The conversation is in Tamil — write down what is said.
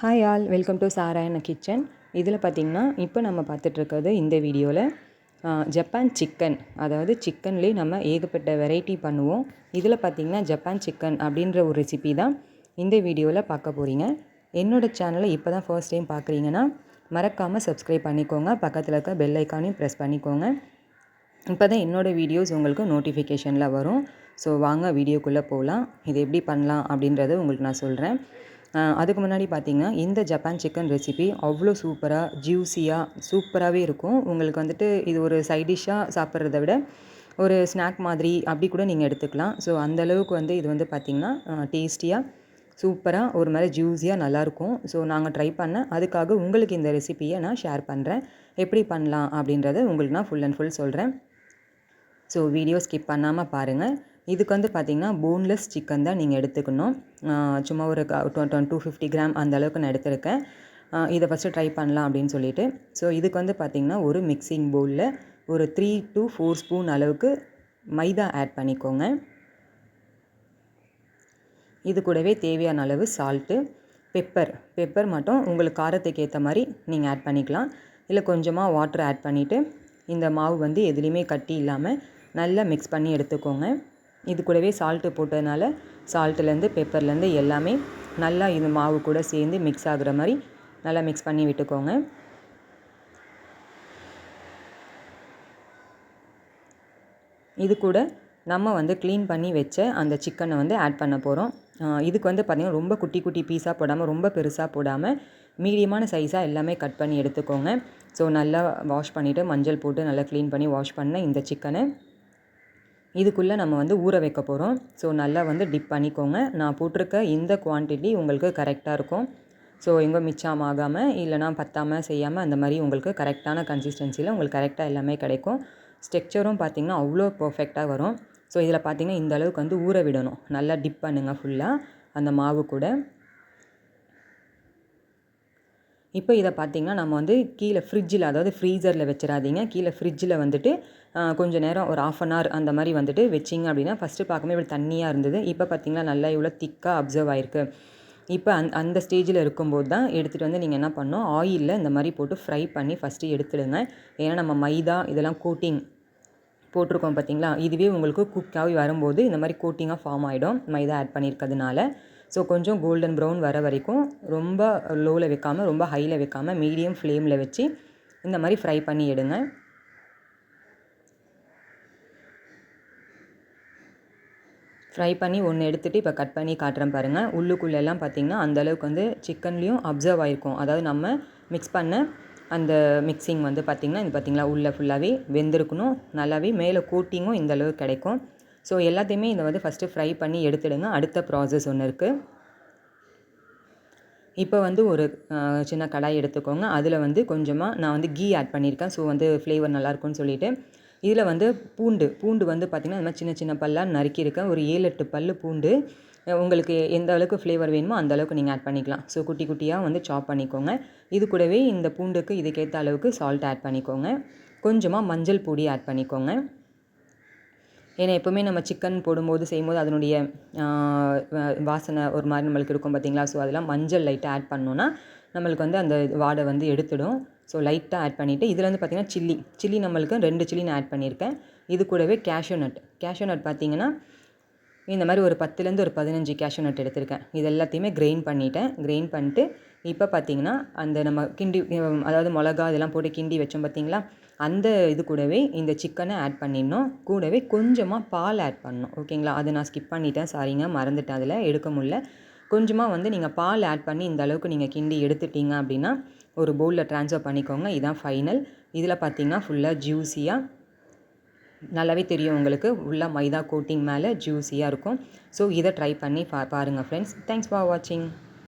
ஹாய் ஆல், வெல்கம் டு சாராயண கிச்சன். இதில் பார்த்திங்கன்னா இப்போ நம்ம பார்த்துட்ருக்கிறது இந்த வீடியோவில் ஜப்பான் சிக்கன், அதாவது சிக்கன்லேயே நம்ம ஏகப்பட்ட வெரைட்டி பண்ணுவோம். இதில் பார்த்திங்கன்னா ஜப்பான் சிக்கன் அப்படின்ற ஒரு ரெசிபி தான் இந்த வீடியோவில் பார்க்க போகிறீங்க. என்னோடய சேனலை இப்போ தான் ஃபர்ஸ்ட் டைம் பார்க்குறீங்கன்னா மறக்காமல் சப்ஸ்கிரைப் பண்ணிக்கோங்க. பக்கத்தில் இருக்க பெல் ஐக்கானையும் ப்ரெஸ் பண்ணிக்கோங்க. இப்போ தான் என்னோடய வீடியோஸ் உங்களுக்கு நோட்டிஃபிகேஷனில் வரும். ஸோ வாங்க வீடியோக்குள்ளே போகலாம். இது எப்படி பண்ணலாம் அப்படின்றத உங்களுக்கு நான் சொல்கிறேன். அதுக்கு முன்னாடி பார்த்திங்கன்னா இந்த ஜப்பான் சிக்கன் ரெசிபி அவ்வளோ ஜூஸியாக சூப்பராகவே இருக்கும். உங்களுக்கு வந்துட்டு இது ஒரு சைட் டிஷ்ஷாக சாப்பிட்றத விட ஒரு ஸ்நாக் மாதிரி அப்படி கூட நீங்கள் எடுத்துக்கலாம். ஸோ அந்தளவுக்கு இது வந்து பார்த்திங்கன்னா டேஸ்டியாக சூப்பராக ஒரு மாதிரி ஜூஸியாக நல்லாயிருக்கும். ஸோ நாங்கள் ட்ரை பண்ணேன். அதுக்காக உங்களுக்கு இந்த ரெசிபியை நான் ஷேர் பண்ணுறேன். எப்படி பண்ணலாம் அப்படின்றத உங்களுக்கு நான் ஃபுல் அண்ட் ஃபுல் சொல்கிறேன். ஸோ வீடியோ ஸ்கிப் பண்ணாமல் பாருங்கள். இதுக்கு பார்த்திங்கன்னா போன்லெஸ் சிக்கன் தான் நீங்கள் எடுத்துக்கணும். சும்மா ஒரு 250 கிராம் அந்த அளவுக்கு நான் எடுத்திருக்கேன். இதை ஃபஸ்ட்டு ட்ரை பண்ணலாம் அப்படின்னு சொல்லிட்டு. ஸோ இதுக்கு பார்த்திங்கன்னா ஒரு மிக்சிங் பவுலில் ஒரு 3 to 4 ஸ்பூன் அளவுக்கு மைதா ஆட் பண்ணிக்கோங்க. இது கூடவே தேவையான அளவு சால்ட்டு, பெப்பர் மட்டும் உங்களுக்கு காரத்துக்கு ஏற்ற மாதிரி நீங்கள் ஆட் பண்ணிக்கலாம். இல்லை கொஞ்சமாக வாட்டர் ஆட் பண்ணிவிட்டு இந்த மாவு எதுலேயுமே கட்டி இல்லாமல் நல்லா மிக்ஸ் பண்ணி எடுத்துக்கோங்க. இது கூடவே சால்ட்டு போட்டதுனால சால்ட்டுலேருந்து பெப்பர்லேருந்து எல்லாமே நல்லா இந்த மாவு கூட சேர்ந்து மிக்ஸ் ஆகுற மாதிரி நல்லா மிக்ஸ் பண்ணி விட்டுக்கோங்க. இது கூட நம்ம க்ளீன் பண்ணி வச்ச அந்த சிக்கனை ஆட் பண்ண போகிறோம். இதுக்கு பார்த்திங்கன்னா ரொம்ப குட்டி குட்டி பீஸாக போடாமல் ரொம்ப பெருசாக போடாமல் மீடியமான சைஸாக எல்லாமே கட் பண்ணி எடுத்துக்கோங்க. ஸோ நல்லா வாஷ் பண்ணிவிட்டு மஞ்சள் போட்டு நல்லா க்ளீன் பண்ணி வாஷ் பண்ண இந்த சிக்கனை இதுக்குள்ளே நம்ம ஊற வைக்க போகிறோம். ஸோ நல்லா டிப் பண்ணிக்கோங்க. நான் போட்டிருக்க இந்த குவான்டிட்டி உங்களுக்கு கரெக்டாக இருக்கும். ஸோ எங்கே மிச்சம் ஆகாமல் இல்லைனா பத்தாமல் செய்யாமல் அந்த மாதிரி உங்களுக்கு கரெக்டான கன்சிஸ்டன்சியில் உங்களுக்கு கரெக்டாக எல்லாமே கிடைக்கும். ஸ்ட்ரக்சரும் பார்த்திங்கன்னா அவ்வளோ பர்ஃபெக்டாக வரும். ஸோ இதில் பார்த்திங்கன்னா இந்த அளவுக்கு ஊற விடணும். நல்லா டிப் பண்ணுங்கள் ஃபுல்லாக அந்த மாவு கூட. இப்போ இதை பார்த்திங்கன்னா நம்ம கீழே ஃப்ரிட்ஜில், அதாவது ஃப்ரீசரில் வச்சிடாதீங்க. கீழே ஃப்ரிட்ஜில் கொஞ்சம் நேரம் ஒரு 1/2 hour அந்த மாதிரி வச்சிங்க அப்படின்னா ஃபஸ்ட்டு பார்க்கும்போது இப்படி தண்ணியாக இருந்தது. இப்போ பார்த்திங்கன்னா நல்லா இவ்வளோ திக்காக அப்சர்வ் ஆகிருக்கு. இப்போ அந்த ஸ்டேஜில் இருக்கும்போது தான் எடுத்துகிட்டு நீங்கள் என்ன பண்ணணும், ஆயிலில் இந்த மாதிரி போட்டு ஃப்ரை பண்ணி ஃபஸ்ட்டு எடுத்துடுங்க. ஏன்னா நம்ம மைதா இதெல்லாம் கோட்டிங் போட்டிருக்கோம் பார்த்திங்களா, இதுவே உங்களுக்கு குக்காகி வரும்போது இந்த மாதிரி கோட்டிங்காக ஃபார்ம் ஆகிடும் மைதா ஆட் பண்ணியிருக்கிறதுனால. ஸோ கொஞ்சம் கோல்டன் ப்ரௌன் வர வரைக்கும் ரொம்ப லோவில் வைக்காமல் ரொம்ப ஹையில் வைக்காமல் மீடியம் ஃப்ளேமில் வச்சு இந்த மாதிரி ஃப்ரை பண்ணி எடுங்க. ஃப்ரை பண்ணி ஒன்று எடுத்துகிட்டு இப்போ கட் பண்ணி காட்டுறேன் பாருங்கள். உள்ளுக்குள்ளெல்லாம் பார்த்திங்கன்னா அந்தளவுக்கு சிக்கன்லேயும் அப்சர்வ் ஆகிருக்கும். அதாவது நம்ம மிக்ஸ் பண்ண அந்த மிக்சிங் பார்த்திங்கன்னா இது பார்த்திங்களா உள்ளே ஃபுல்லாகவே வெந்திருக்கணும். நல்லாவே மேலே கோட்டிங்கும் இந்தளவு கிடைக்கும். ஸோ எல்லாத்தையுமே இதை ஃபஸ்ட்டு ஃப்ரை பண்ணி எடுத்துடுங்க. அடுத்த ப்ராசஸ் ஒன்று இருக்குது. இப்போ ஒரு சின்ன கடாய் எடுத்துக்கோங்க. அதில் கொஞ்சமாக நான் கீ ஆட் பண்ணியிருக்கேன். ஸோ ஃப்ளேவர் நல்லாயிருக்கும்னு சொல்லிவிட்டு இதில் பூண்டு பார்த்திங்கன்னா இந்த மாதிரி சின்ன சின்ன பல்லாக நறுக்கியிருக்கேன். ஒரு 7-8 பல் பூண்டு உங்களுக்கு எந்த அளவுக்கு ஃப்ளேவர் வேணுமோ அந்த அளவுக்கு நீங்கள் ஆட் பண்ணிக்கலாம். ஸோ குட்டி குட்டியாக சாப் பண்ணிக்கோங்க. இது கூடவே இந்த பூண்டுக்கு இதுக்கேற்ற அளவுக்கு சால்ட் ஆட் பண்ணிக்கோங்க. கொஞ்சமாக மஞ்சள் பொடி ஆட் பண்ணிக்கோங்க. ஏன்னா எப்போவுமே நம்ம சிக்கன் போடும்போது செய்யும்போது அதனுடைய வாசனை ஒரு மாதிரி நம்மளுக்கு இருக்கும் பார்த்திங்களா. ஸோ அதெல்லாம் மஞ்சள் லைட்டாக ஆட் பண்ணோன்னா நம்மளுக்கு அந்த வாடை எடுத்துடும். ஸோ லைட்டாக ஆட் பண்ணிவிட்டு இதில் பார்த்திங்கன்னா சில்லி நம்மளுக்கு 2 சில்லி நான் ஆட் பண்ணியிருக்கேன். இது கூடவே கேஷ்யூ நட் பார்த்திங்கன்னா இந்த மாதிரி ஒரு 10லேருந்து ஒரு 15 கேஷ்யூ நட் எடுத்திருக்கேன். இது எல்லாத்தையுமே கிரைண்ட் பண்ணிவிட்டு இப்போ பார்த்திங்கன்னா அந்த நம்ம கிண்டி, அதாவது மிளகா இதெல்லாம் போட்டு கிண்டி வச்சோம் பார்த்திங்களா, அந்த இது கூடவே இந்த சிக்கனை ஆட் பண்ணிடணும். கூடவே கொஞ்சமாக பால் ஆட் பண்ணணும். ஓகேங்களா, அது நான் ஸ்கிப் பண்ணிட்டேன், சாரிங்க, மறந்துட்டேன், அதில் எடுக்க முடியல. கொஞ்சமாக நீங்கள் பால் ஆட் பண்ணி இந்த அளவுக்கு நீங்கள் கிண்டி எடுத்துட்டிங்க அப்படின்னா ஒரு பவுலில் ட்ரான்ஸ்ஃபர் பண்ணிக்கோங்க. இதுதான் ஃபைனல். இதில் பார்த்திங்கன்னா ஃபுல்லாக ஜூஸியாக நல்லாவே தெரியும் உங்களுக்கு, ஃபுல்லாக மைதா கோட்டிங் மேலே ஜூஸியாக இருக்கும். ஸோ இதை ட்ரை பண்ணி பாருங்கள் ஃப்ரெண்ட்ஸ். தேங்க்ஸ் ஃபார் வாட்சிங்.